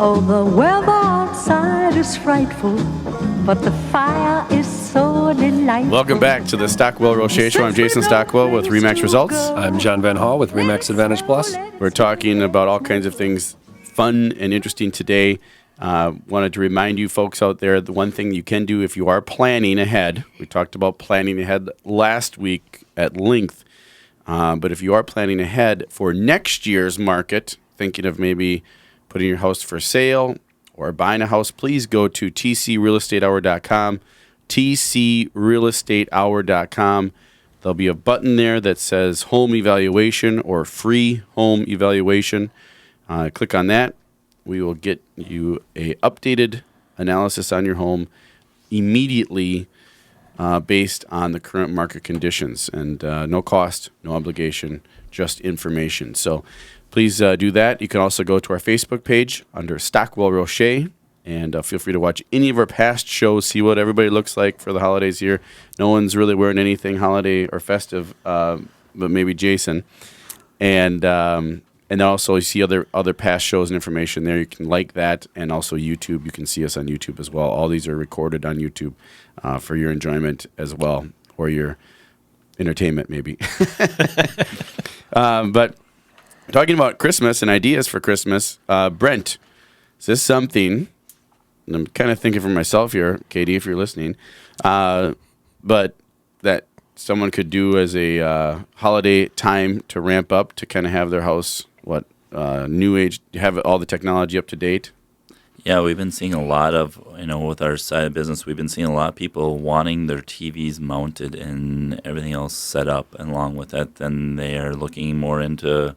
Oh, the weather outside is frightful, but the fire is so delightful. Welcome back to the Stockwell Rocher Show. I'm Jason Stockwell with RE/MAX Results. I'm John Van Hall with RE/MAX Advantage Plus. We're talking about all kinds of things fun and interesting today. Wanted to remind you folks out there, the one thing you can do if you are planning ahead, we talked about planning ahead last week at length, but if you are planning ahead for next year's market, thinking of maybe putting your house for sale or buying a house, please go to tcrealestatehour.com, tcrealestatehour.com. There'll be a button there that says home evaluation or free home evaluation. Click on that. We will get you a updated analysis on your home immediately based on the current market conditions. And no cost, no obligation, just information. So please do that. You can also go to our Facebook page under Stockwell Rocher, and feel free to watch any of our past shows, see what everybody looks like for the holidays here. No one's really wearing anything holiday or festive, but maybe Jason. And also you see other past shows and information there. You can like that, and also YouTube. You can see us on YouTube as well. All these are recorded on YouTube for your enjoyment as well, or your entertainment maybe. But talking about Christmas and ideas for Christmas, Brent, is this something, and I'm kind of thinking for myself here, Katie, if you're listening, but that someone could do as a holiday time to ramp up to kind of have their house, new age, have all the technology up to date? Yeah, we've been seeing a lot of, with our side of business, we've been seeing a lot of people wanting their TVs mounted and everything else set up. And along with that, then they are looking more into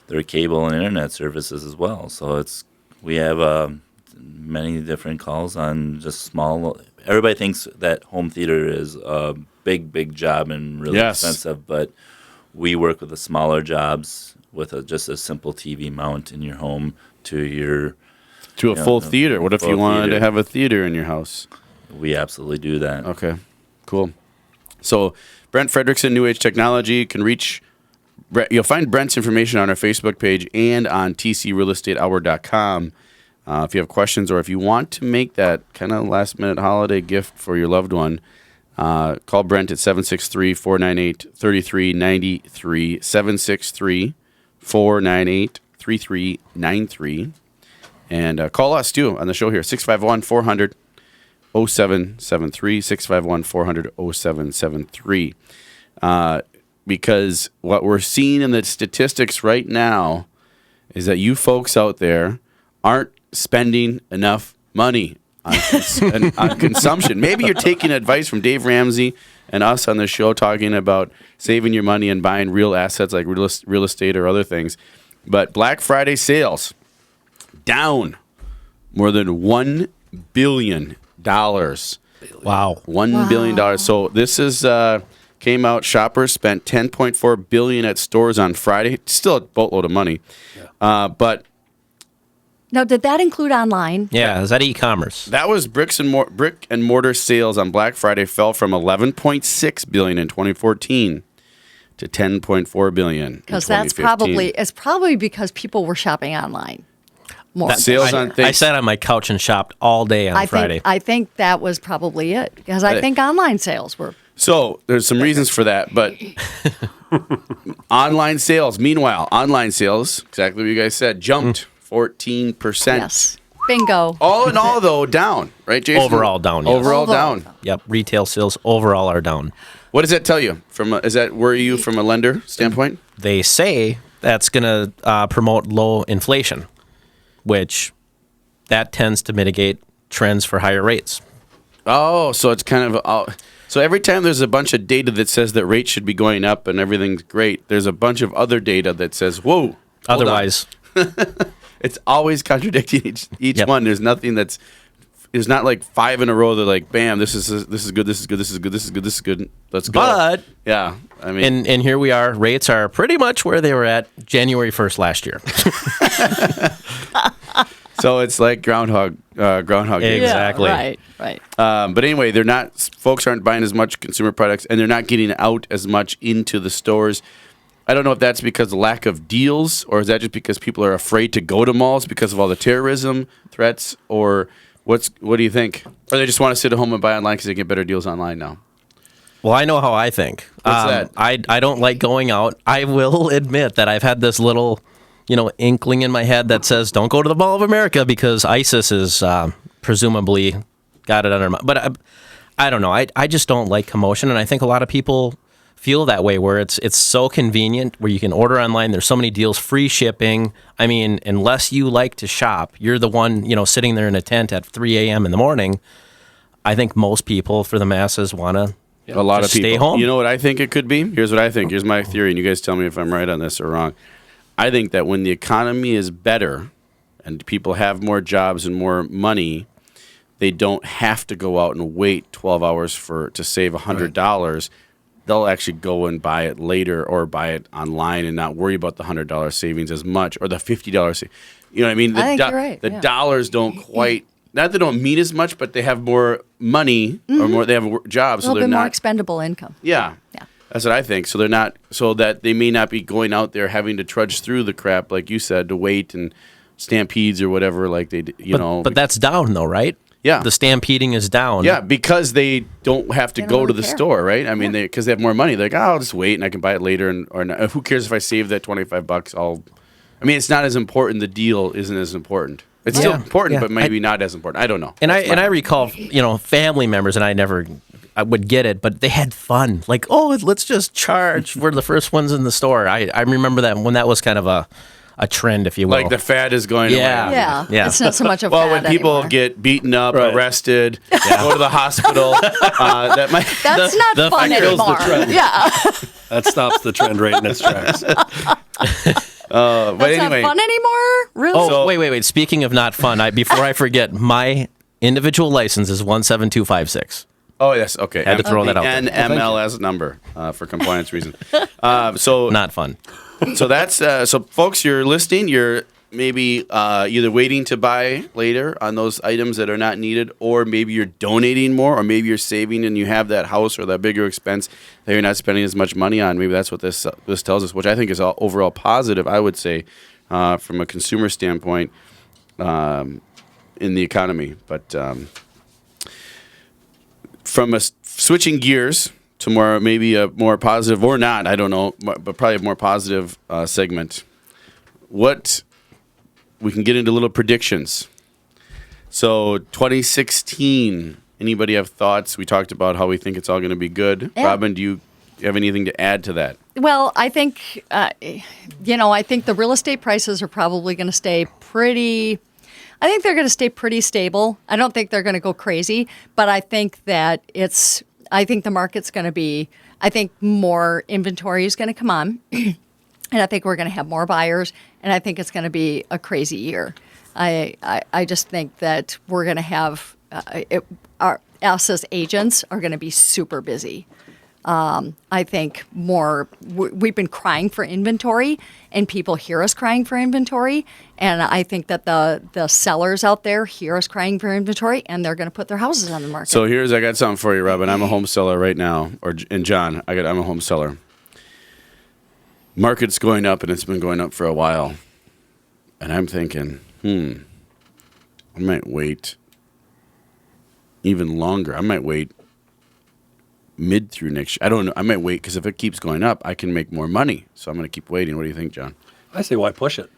their cable and internet services as well. So we have many different calls on just small. Everybody thinks that home theater is a big job and really expensive, but we work with the smaller jobs with just a simple TV mount in your home to a full theater. What if you wanted to have a theater in your house? We absolutely do that. Okay, cool. So Brent Fredrickson, New Age Technology, can reach. You'll find Brent's information on our Facebook page and on tcrealestatehour.com. If you have questions or if you want to make that kind of last-minute holiday gift for your loved one, call Brent at 763-498-3393, 763-498-3393. And call us, too, on the show here, 651-400-0773, 651-400-0773. Because what we're seeing in the statistics right now is that you folks out there aren't spending enough money on consumption. Maybe you're taking advice from Dave Ramsey and us on the show talking about saving your money and buying real assets like real estate or other things. But Black Friday sales down more than $1 billion. Wow. $1 billion. So this is came out. Shoppers spent $10.4 billion at stores on Friday. Still a boatload of money. Yeah. But now, did that include online? Yeah, is that e-commerce? That was brick and mortar sales on Black Friday fell from $11.6 billion in 2014 to $10.4 billion. Because it's probably because people were shopping online. More. Sales on things. I sat on my couch and shopped all day on Friday. I think that was probably it, because I think online sales were. So there's some reasons for that, but online sales, exactly what you guys said, jumped 14%. Yes. Bingo. All in all, though, down, right, Jason? Overall down, yes. Overall down. Yep, retail sales overall are down. What does that tell you? Does that worry you from a lender standpoint? They say that's going to promote low inflation, which that tends to mitigate trends for higher rates. Oh, so it's kind of so every time there's a bunch of data that says that rates should be going up and everything's great, there's a bunch of other data that says, whoa. Otherwise. It's always contradicting each one. There's nothing there's not like five in a row. They're like, bam, this is good, this is good, this is good, this is good. Let's go. But yeah, I mean, and here we are. Rates are pretty much where they were at January 1st last year. So it's like Groundhog Day. Exactly. Yeah, right. But anyway, folks aren't buying as much consumer products, and they're not getting out as much into the stores. I don't know if that's because of lack of deals, or is that just because people are afraid to go to malls because of all the terrorism threats, or what do you think? Or they just want to sit at home and buy online because they get better deals online now? Well, I know how I think. What's that? I don't like going out. I will admit that I've had this little, inkling in my head that says, don't go to the Mall of America because ISIS is presumably got it under. But I don't know. I just don't like commotion, and I think a lot of people feel that way, where it's so convenient, where you can order online. There's so many deals, free shipping. I mean, unless you like to shop, you're the one, sitting there in a tent at 3 a.m. in the morning. I think most people, for the masses, want to A lot of people stay home. You know what I think it could be? Here's what I think. Here's my theory, and you guys tell me if I'm right on this or wrong. I think that when the economy is better and people have more jobs and more money, they don't have to go out and wait 12 hours to save $100. They'll actually go and buy it later or buy it online and not worry about the $100 savings as much, or the $50 You know what I mean? I think you're right, The yeah. dollars don't quite, not they don't mean as much, but they have more money or more. They have jobs, A so little they're bit more not. expendable income. Yeah. Yeah. That's what I think. So they're not, so that they may not be going out there having to trudge through the crap, like you said, to wait and stampedes or whatever, like they, But that's down, though, right? Yeah. The stampeding is down. Yeah, because they don't have to They don't go to really the care. store, right? I mean, because they have more money. They're like, I'll just wait and I can buy it later. Or not. Who cares if I save that $25? I mean, it's not as important. The deal isn't as important. It's still Yeah. important, Yeah. but maybe not as important. I don't know. And That's my- I recall, family members, and I would get it, but they had fun. Like, oh, let's just charge. We're the first ones in the store. I remember that when that was kind of a trend, if you will. Like the fad is going Yeah. away. Yeah. Yeah. It's not so much of Well, when fad people anymore. get beaten up, Right. arrested, go to the hospital, that might. That's not the fun fact kills the anymore. trend. Yeah. That stops the trend right in its tracks. But That's anyway, not fun anymore? Really? oh, So- wait. Speaking of not fun, before I forget, my individual license is 17256. oh yes, okay. Had to throw that out there. NMLS number for compliance reasons. So Not fun. So that's so, folks. You're listening. You're maybe either waiting to buy later on those items that are not needed, or maybe you're donating more, or maybe you're saving and you have that house or that bigger expense that you're not spending as much money on. Maybe that's what this tells us, which I think is all overall positive. I would say from a consumer standpoint in the economy, but from switching gears to maybe a more positive, or not, I don't know, but probably a more positive segment. What we can get into little predictions. So 2016, anybody have thoughts? We talked about how we think it's all going to be good. Yeah. Robin, do you have anything to add to that? Well, I think, I think the real estate prices are probably going to stay I think they're going to stay pretty stable. I don't think they're going to go crazy, but I think that I think the market's going to be, I think more inventory is going to come on. And I think we're going to have more buyers, and I think it's going to be a crazy year. I just think that we're going to have us as agents are going to be super busy. I think we've been crying for inventory, and people hear us crying for inventory, and I think that the sellers out there hear us crying for inventory, and they're going to put their houses on the market. So I got something for you, Robin. I'm a home seller right now, and John, I'm a home seller. Market's going up, and it's been going up for a while. And I'm thinking, I might wait even longer. I might wait mid through next year. I don't know. I might wait because if it keeps going up, I can make more money. So I'm going to keep waiting. What do you think, John? I say, why push it?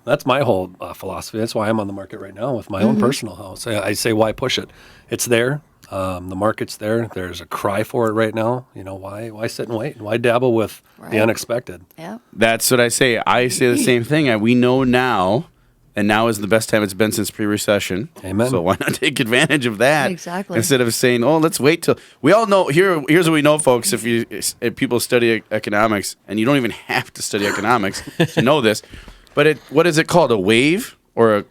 That's my whole philosophy. That's why I'm on the market right now with my own personal house. I say, why push it? It's there. The market's there. There's a cry for it right now. Why sit and wait? Why dabble with the unexpected? Yeah. That's what I say. I say the same thing. We know now, and now is the best time it's been since pre-recession. Amen. So why not take advantage of that? Exactly. Instead of saying, "Oh, let's wait till." We all know. Here's what we know, folks. If people study economics, and you don't even have to study economics to know this, but what is it called? A wave, or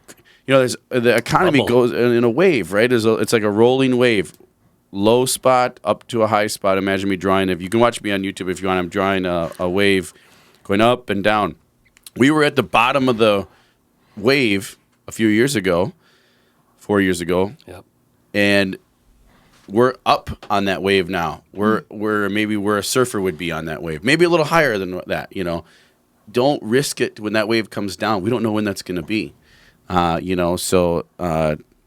there's the economy Bubble. goes in a wave, right? It's like a rolling wave. Low spot up to a high spot. Imagine me drawing. If you can watch me on YouTube if you want, I'm drawing a wave going up and down. We were at the bottom of the wave a few years ago, 4 years ago, Yep. and we're up on that wave now. We're maybe where a surfer would be on that wave, maybe a little higher than that. Don't risk it when that wave comes down. We don't know when that's going to be. So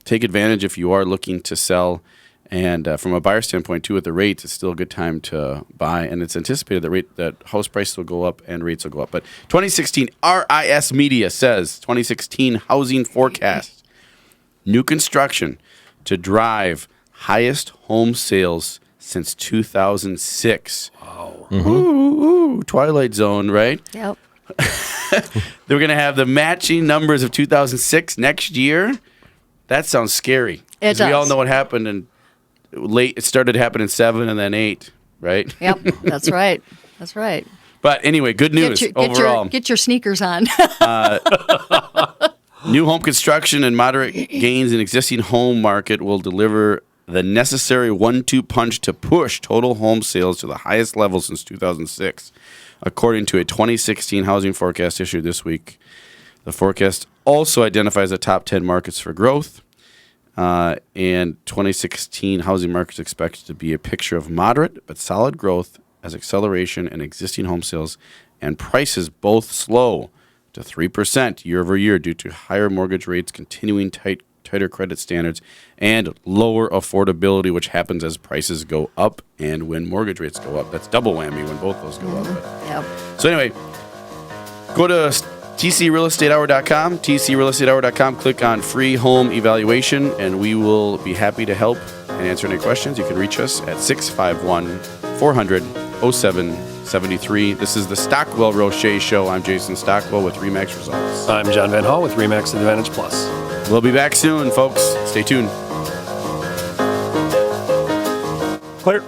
take advantage if you are looking to sell. And from a buyer standpoint, too, at the rates, it's still a good time to buy. And it's anticipated that house prices will go up and rates will go up. But 2016 RIS Media says 2016 housing forecast, new construction to drive highest home sales since 2006. Wow. Ooh, Twilight Zone, right? Yep. They're going to have the matching numbers of 2006 next year. That sounds scary. It 'Cause we all does. know what happened in late. It started happening in 7 and then 8, right? Yep. That's right. That's right. But anyway, good news overall. Get your sneakers on. New home construction and moderate gains in existing home market will deliver the necessary 1-2 punch to push total home sales to the highest level since 2006, according to a 2016 housing forecast issued this week. The forecast also identifies the top 10 markets for growth, and 2016 housing market is expected to be a picture of moderate but solid growth as acceleration in existing home sales and prices both slow to 3% year over year due to higher mortgage rates, continuing tighter credit standards, and lower affordability, which happens as prices go up and when mortgage rates go up. That's double whammy when both those go up. Yep. So anyway, go to tcrealestatehour.com, tcrealestatehour.com, click on free home evaluation, and we will be happy to help and answer any questions. You can reach us at 651-400-0773. This is the Stockwell Roche Show. I'm Jason Stockwell with RE/MAX Results. I'm John Van Hall with RE/MAX Advantage Plus. We'll be back soon, folks. Stay tuned. Clear.